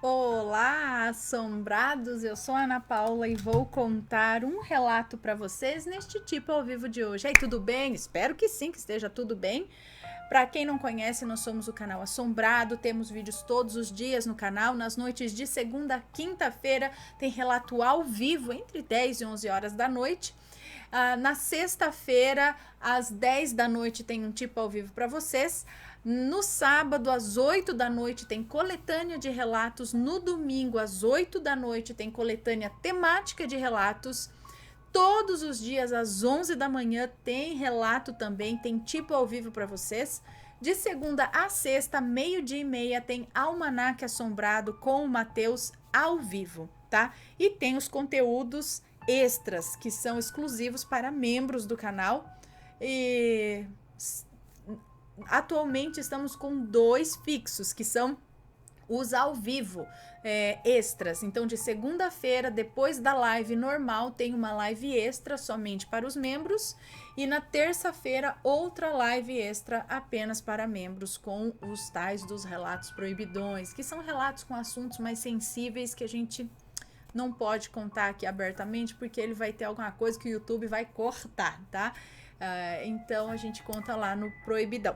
Olá, assombrados! Eu sou a Ana Paula e vou contar um relato para vocês neste tipo ao vivo de hoje. Aí, tudo bem? Espero que sim, que esteja tudo bem. Para quem não conhece, nós somos o canal Assombrado, temos vídeos todos os dias no canal. Nas noites de segunda a quinta-feira tem relato ao vivo entre 10 e 11 horas da noite. Na sexta-feira, às 10 da noite, tem um tipo ao vivo para vocês. No sábado, às 8 da noite, tem coletânea de relatos. No domingo, às 8 da noite, tem coletânea temática de relatos. Todos os dias, às 11 da manhã, tem relato também, tem tipo ao vivo para vocês. De segunda a sexta, meio-dia e meia, tem Almanaque Assombrado com o Matheus ao vivo, tá? E tem os conteúdos extras, que são exclusivos para membros do canal. E atualmente estamos com 2 fixos, que são os ao vivo extras. Então, de segunda-feira, depois da live normal, tem uma live extra somente para os membros. E na terça-feira, outra live extra apenas para membros, com os tais dos relatos proibidões, que são relatos com assuntos mais sensíveis que a gente não pode contar aqui abertamente, porque ele vai ter alguma coisa que o YouTube vai cortar, tá? Então a gente conta lá no Proibidão.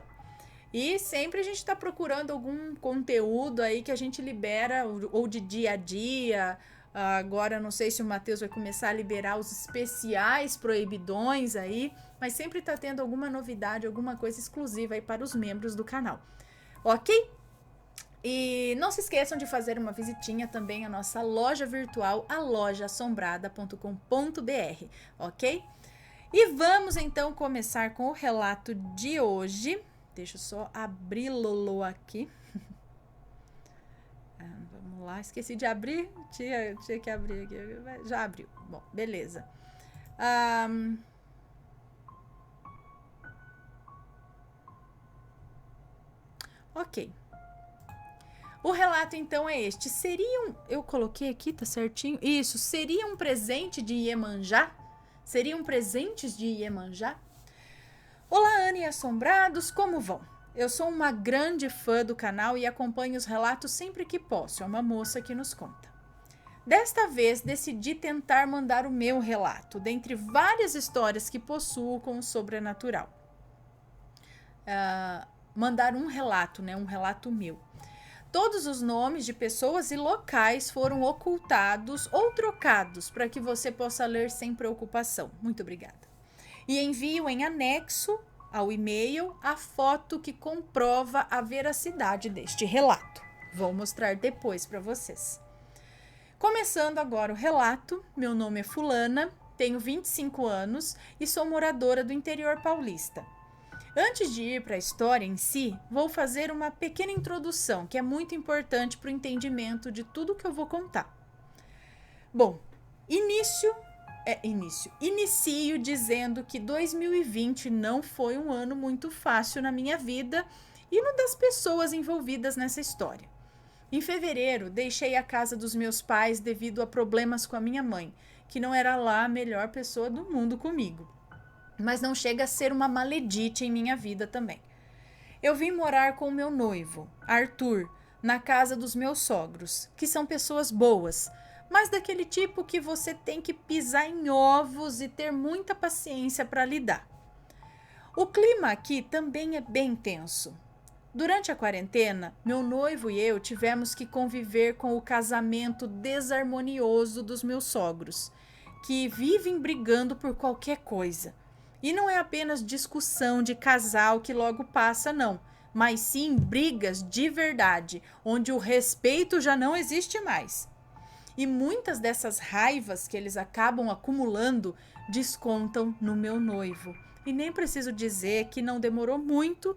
E sempre a gente está procurando algum conteúdo aí que a gente libera, ou de dia a dia. Agora não sei se o Matheus vai começar a liberar os especiais proibidões aí, mas sempre está tendo alguma novidade, alguma coisa exclusiva aí para os membros do canal. Ok? E não se esqueçam de fazer uma visitinha também à nossa loja virtual, a lojaassombrada.com.br, ok? E vamos então começar com o relato de hoje. Deixa eu só abri-lo aqui. Vamos lá, esqueci de abrir. Tinha que abrir aqui. Já abriu. Bom, beleza. Ok. O relato então é este. Eu coloquei aqui, tá certinho? Isso, seria um presente de Iemanjá? Seriam presentes de Iemanjá? Olá, Ana e assombrados, como vão? Eu sou uma grande fã do canal e acompanho os relatos sempre que posso. É uma moça que nos conta. Desta vez, decidi tentar mandar o meu relato, dentre várias histórias que possuo com o sobrenatural. Mandar um relato, né? Um relato meu. Todos os nomes de pessoas e locais foram ocultados ou trocados para que você possa ler sem preocupação. Muito obrigada. E envio em anexo ao e-mail a foto que comprova a veracidade deste relato. Vou mostrar depois para vocês. Começando agora o relato, meu nome é Fulana, tenho 25 anos e sou moradora do interior paulista. Antes de ir para a história em si, vou fazer uma pequena introdução que é muito importante para o entendimento de tudo que eu vou contar. Bom, inicio dizendo que 2020 não foi um ano muito fácil na minha vida e no das pessoas envolvidas nessa história. Em fevereiro, deixei a casa dos meus pais devido a problemas com a minha mãe, que não era lá a melhor pessoa do mundo comigo. Mas não chega a ser uma maledite em minha vida também. Eu vim morar com o meu noivo, Arthur, na casa dos meus sogros, que são pessoas boas, mas daquele tipo que você tem que pisar em ovos e ter muita paciência para lidar. O clima aqui também é bem tenso. Durante a quarentena, meu noivo e eu tivemos que conviver com o casamento desarmonioso dos meus sogros, que vivem brigando por qualquer coisa. E não é apenas discussão de casal que logo passa, não, mas sim brigas de verdade, onde o respeito já não existe mais. E muitas dessas raivas que eles acabam acumulando descontam no meu noivo. E nem preciso dizer que não demorou muito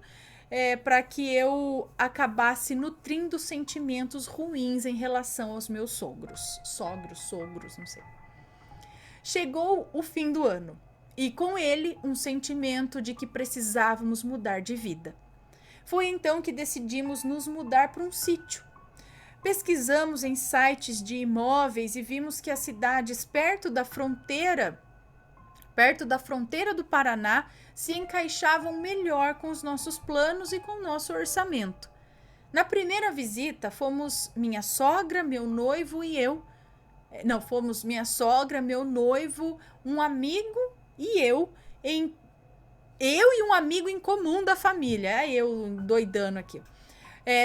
para que eu acabasse nutrindo sentimentos ruins em relação aos meus sogros. Sogros, não sei. Chegou o fim do ano e com ele um sentimento de que precisávamos mudar de vida. Foi então que decidimos nos mudar para um sítio. Pesquisamos em sites de imóveis e vimos que as cidades perto da fronteira do Paraná, se encaixavam melhor com os nossos planos e com o nosso orçamento. Na primeira visita, fomos minha sogra, meu noivo e eu. Não, fomos minha sogra, meu noivo, um amigo e eu e um amigo em comum da família. É eu doidando aqui.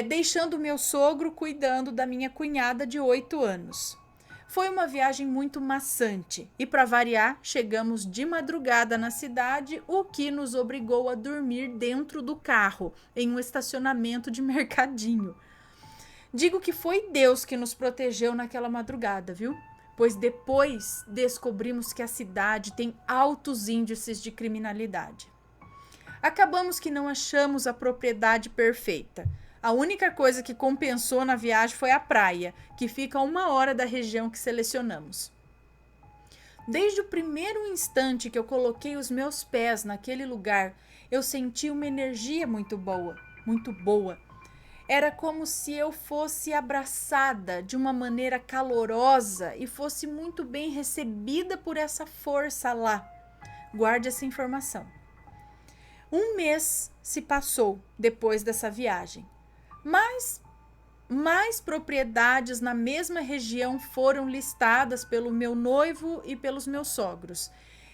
Deixando meu sogro cuidando da minha cunhada de 8 anos. Foi uma viagem muito maçante e, para variar, chegamos de madrugada na cidade, o que nos obrigou a dormir dentro do carro, em um estacionamento de mercadinho. Digo que foi Deus que nos protegeu naquela madrugada, viu? Pois depois descobrimos que a cidade tem altos índices de criminalidade. Acabamos que não achamos a propriedade perfeita. A única coisa que compensou na viagem foi a praia, que fica a 1 hora da região que selecionamos. Desde o primeiro instante que eu coloquei os meus pés naquele lugar, eu senti uma energia muito boa, muito boa. Era como se eu fosse abraçada de uma maneira calorosa e fosse muito bem recebida por essa força lá. Guarde essa informação. 1 mês se passou depois dessa viagem, mas mais propriedades na mesma região foram listadas pelo meu noivo e pelos meus sogros,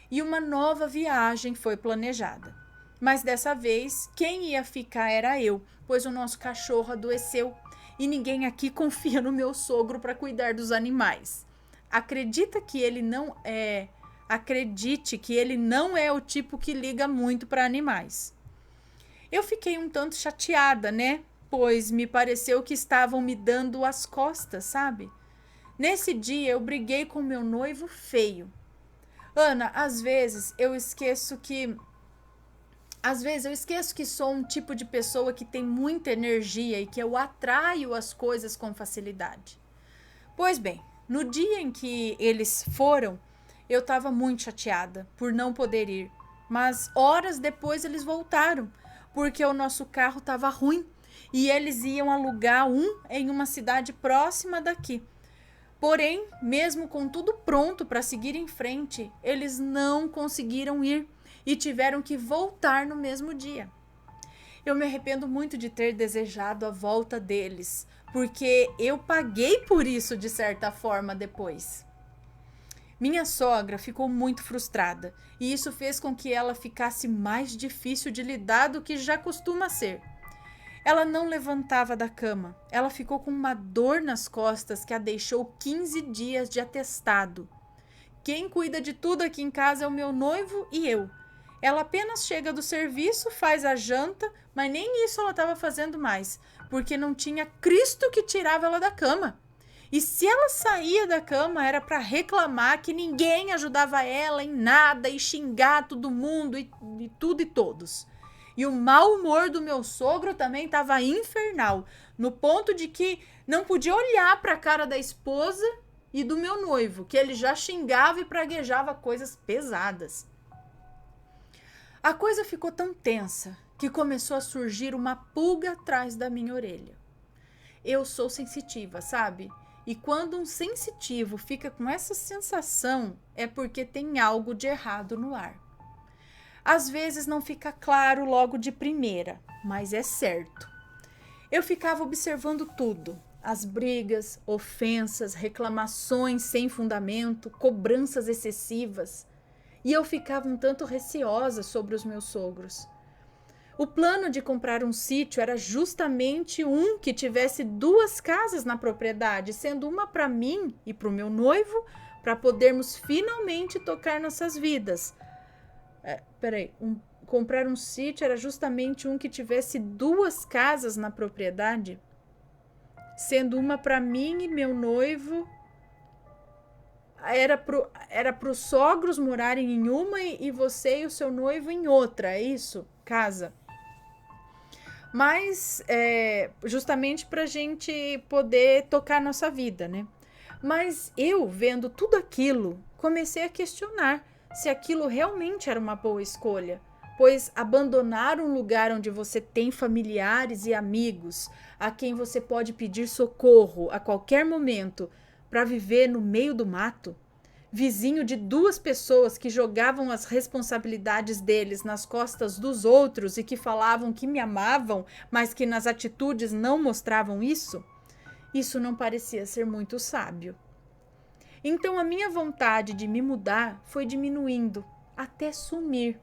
e uma nova viagem foi planejada. Mas dessa vez, quem ia ficar era eu, pois o nosso cachorro adoeceu e ninguém aqui confia no meu sogro para cuidar dos animais. Acredite que ele não é o tipo que liga muito para animais. Eu fiquei um tanto chateada, né? Pois me pareceu que estavam me dando as costas, sabe? Nesse dia eu briguei com meu noivo feio. Ana, às vezes eu esqueço que sou um tipo de pessoa que tem muita energia e que eu atraio as coisas com facilidade. Pois bem, no dia em que eles foram, eu estava muito chateada por não poder ir. Mas horas depois eles voltaram, porque o nosso carro estava ruim e eles iam alugar em uma cidade próxima daqui. Porém, mesmo com tudo pronto para seguir em frente, eles não conseguiram ir e tiveram que voltar no mesmo dia. Eu me arrependo muito de ter desejado a volta deles, porque eu paguei por isso de certa forma depois. Minha sogra ficou muito frustrada e isso fez com que ela ficasse mais difícil de lidar do que já costuma ser. Ela não levantava da cama. Ela ficou com uma dor nas costas que a deixou 15 dias de atestado. Quem cuida de tudo aqui em casa é o meu noivo e eu. Ela apenas chega do serviço, faz a janta, mas nem isso ela estava fazendo mais, porque não tinha Cristo que tirava ela da cama. E se ela saía da cama era para reclamar que ninguém ajudava ela em nada e xingar todo mundo e tudo e todos. E o mau humor do meu sogro também estava infernal, no ponto de que não podia olhar para a cara da esposa e do meu noivo, que ele já xingava e praguejava coisas pesadas. A coisa ficou tão tensa que começou a surgir uma pulga atrás da minha orelha. Eu sou sensitiva, sabe? E quando um sensitivo fica com essa sensação, é porque tem algo de errado no ar. Às vezes não fica claro logo de primeira, mas é certo. Eu ficava observando tudo: as brigas, ofensas, reclamações sem fundamento, cobranças excessivas. E eu ficava um tanto receosa sobre os meus sogros. O plano de comprar um sítio era justamente um que tivesse 2 casas na propriedade, sendo uma para mim e para o meu noivo, para podermos finalmente tocar nossas vidas. Comprar um sítio era justamente um que tivesse 2 casas na propriedade, sendo uma para mim e meu noivo. Era para os sogros morarem em uma e você e o seu noivo em outra, é isso? Casa. Mas justamente para a gente poder tocar nossa vida, né? Mas eu, vendo tudo aquilo, comecei a questionar se aquilo realmente era uma boa escolha, pois abandonar um lugar onde você tem familiares e amigos, a quem você pode pedir socorro a qualquer momento, para viver no meio do mato, vizinho de duas pessoas que jogavam as responsabilidades deles nas costas dos outros e que falavam que me amavam, mas que nas atitudes não mostravam isso? Isso não parecia ser muito sábio. Então a minha vontade de me mudar foi diminuindo, até sumir.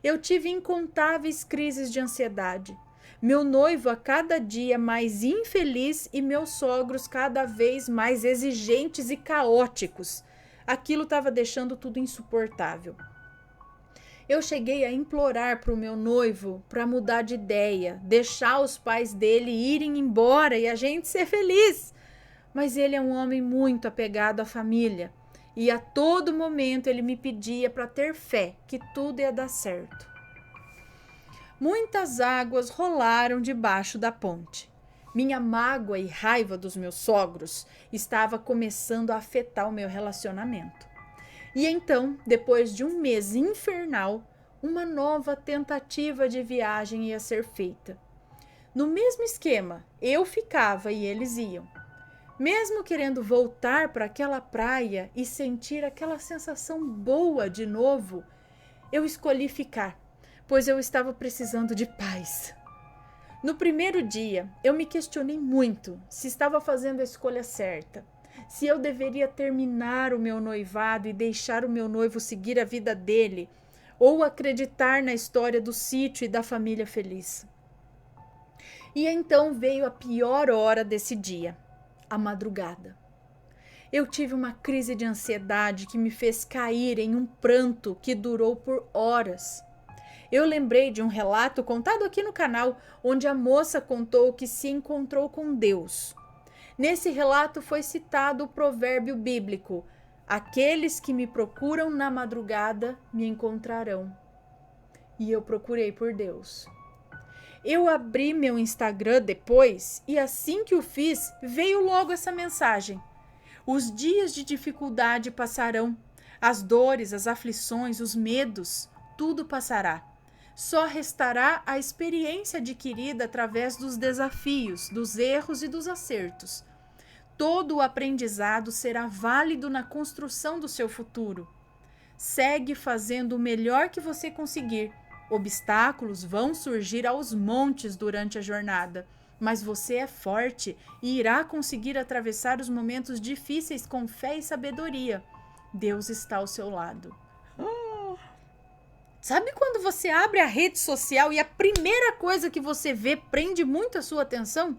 Eu tive incontáveis crises de ansiedade. Meu noivo a cada dia mais infeliz e meus sogros cada vez mais exigentes e caóticos. Aquilo estava deixando tudo insuportável. Eu cheguei a implorar para o meu noivo para mudar de ideia, deixar os pais dele irem embora e a gente ser feliz. Mas ele é um homem muito apegado à família e a todo momento ele me pedia para ter fé que tudo ia dar certo. Muitas águas rolaram debaixo da ponte. Minha mágoa e raiva dos meus sogros estava começando a afetar o meu relacionamento. E então, depois de um mês infernal, uma nova tentativa de viagem ia ser feita. No mesmo esquema, eu ficava e eles iam. Mesmo querendo voltar para aquela praia e sentir aquela sensação boa de novo, eu escolhi ficar, pois eu estava precisando de paz. No primeiro dia, eu me questionei muito se estava fazendo a escolha certa, se eu deveria terminar o meu noivado e deixar o meu noivo seguir a vida dele, ou acreditar na história do sítio e da família feliz. E então veio a pior hora desse dia, a madrugada. Eu tive uma crise de ansiedade que me fez cair em um pranto que durou por horas. Eu lembrei de um relato contado aqui no canal, onde a moça contou que se encontrou com Deus. Nesse relato foi citado o provérbio bíblico: aqueles que me procuram na madrugada me encontrarão. E eu procurei por Deus. Eu abri meu Instagram depois e assim que o fiz, veio logo essa mensagem: os dias de dificuldade passarão, as dores, as aflições, os medos, tudo passará. Só restará a experiência adquirida através dos desafios, dos erros e dos acertos. Todo o aprendizado será válido na construção do seu futuro. Segue fazendo o melhor que você conseguir. Obstáculos vão surgir aos montes durante a jornada, mas você é forte e irá conseguir atravessar os momentos difíceis com fé e sabedoria. Deus está ao seu lado. Sabe quando você abre a rede social e a primeira coisa que você vê prende muito a sua atenção?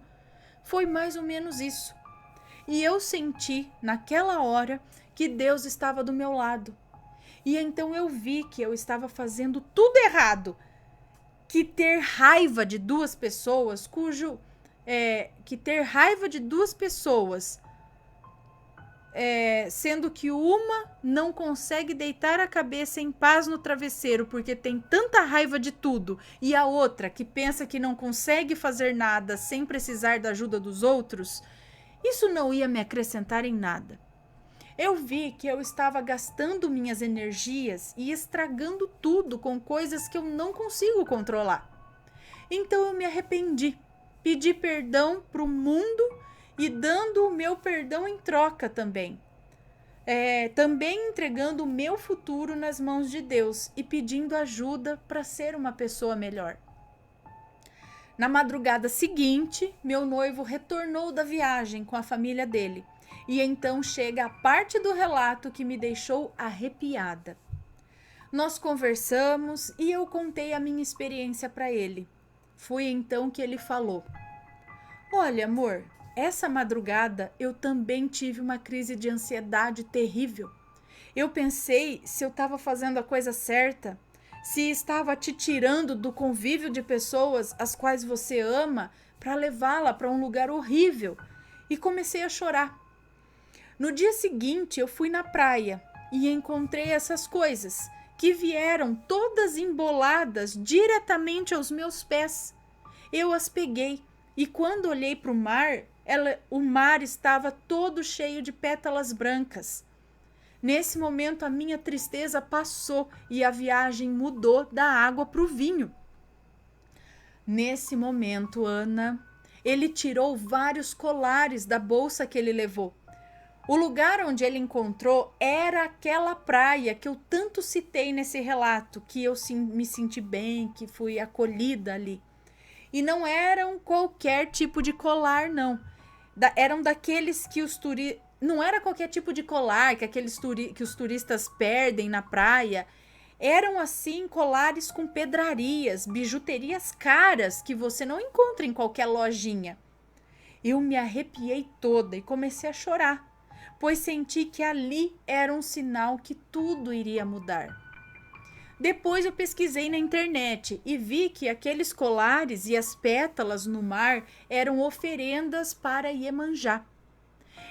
Foi mais ou menos isso. E eu senti, naquela hora, que Deus estava do meu lado. E então eu vi que eu estava fazendo tudo errado. Que ter raiva de duas pessoas, sendo que uma não consegue deitar a cabeça em paz no travesseiro porque tem tanta raiva de tudo, e a outra que pensa que não consegue fazer nada sem precisar da ajuda dos outros, isso não ia me acrescentar em nada. Eu vi que eu estava gastando minhas energias e estragando tudo com coisas que eu não consigo controlar. Então eu me arrependi, pedi perdão para o mundo e dando o meu perdão em troca também. Também entregando o meu futuro nas mãos de Deus e pedindo ajuda para ser uma pessoa melhor. Na madrugada seguinte, meu noivo retornou da viagem com a família dele. E então chega a parte do relato que me deixou arrepiada. Nós conversamos e eu contei a minha experiência para ele. Foi então que ele falou: olha, amor, essa madrugada eu também tive uma crise de ansiedade terrível. Eu pensei se eu estava fazendo a coisa certa, se estava te tirando do convívio de pessoas as quais você ama para levá-la para um lugar horrível, e comecei a chorar. No dia seguinte, eu fui na praia e encontrei essas coisas que vieram todas emboladas diretamente aos meus pés. Eu as peguei e quando olhei para o mar estava todo cheio de pétalas brancas. Nesse momento, a minha tristeza passou e a viagem mudou da água para o vinho. Nesse momento, Ana, ele tirou vários colares da bolsa que ele levou. O lugar onde ele encontrou era aquela praia que eu tanto citei nesse relato, que eu me senti bem, que fui acolhida ali. E não eram qualquer tipo de colar, não. Eram daqueles que os turistas... Não era qualquer tipo de colar que os turistas perdem na praia. Eram, assim, colares com pedrarias, bijuterias caras que você não encontra em qualquer lojinha. Eu me arrepiei toda e comecei a chorar, pois senti que ali era um sinal que tudo iria mudar. Depois eu pesquisei na internet e vi que aqueles colares e as pétalas no mar eram oferendas para Iemanjá.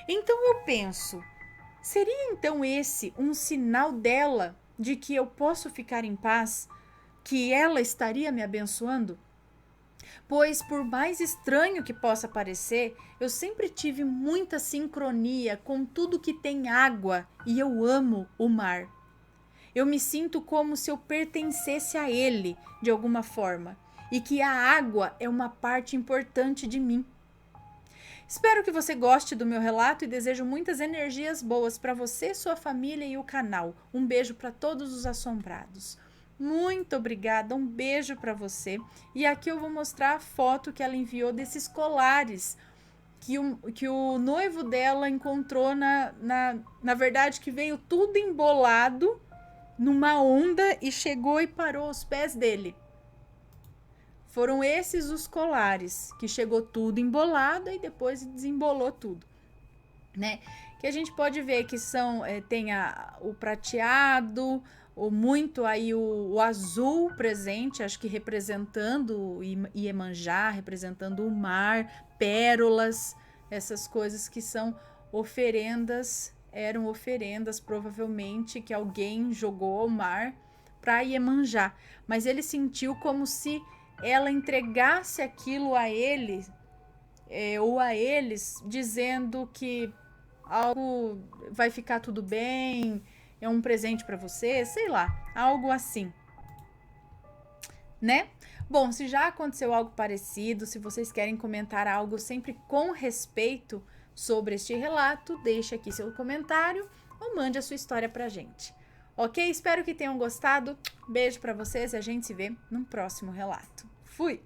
Então eu penso, seria então esse um sinal dela de que eu posso ficar em paz, que ela estaria me abençoando? Pois, por mais estranho que possa parecer, eu sempre tive muita sincronia com tudo que tem água e eu amo o mar. Eu me sinto como se eu pertencesse a ele de alguma forma e que a água é uma parte importante de mim. Espero que você goste do meu relato e desejo muitas energias boas para você, sua família e o canal. Um beijo para todos os assombrados. Muito obrigada, um beijo para você. E aqui eu vou mostrar a foto que ela enviou desses colares que o noivo dela encontrou na verdade, que veio tudo embolado numa onda e chegou e parou aos pés dele. Foram esses os colares, que chegou tudo embolado e depois desembolou tudo, né? Que a gente pode ver que tem o prateado, muito aí o azul presente, acho que representando Iemanjá, representando o mar, pérolas, essas coisas que são oferendas, eram oferendas provavelmente que alguém jogou ao mar para Iemanjá, mas ele sentiu como se ela entregasse aquilo a ele, ou a eles, dizendo que algo vai ficar tudo bem, é um presente para você, sei lá, algo assim, né? Bom, se já aconteceu algo parecido, se vocês querem comentar algo sempre com respeito sobre este relato, deixe aqui seu comentário ou mande a sua história pra gente. Ok? Espero que tenham gostado. Beijo para vocês e a gente se vê no próximo relato. Fui!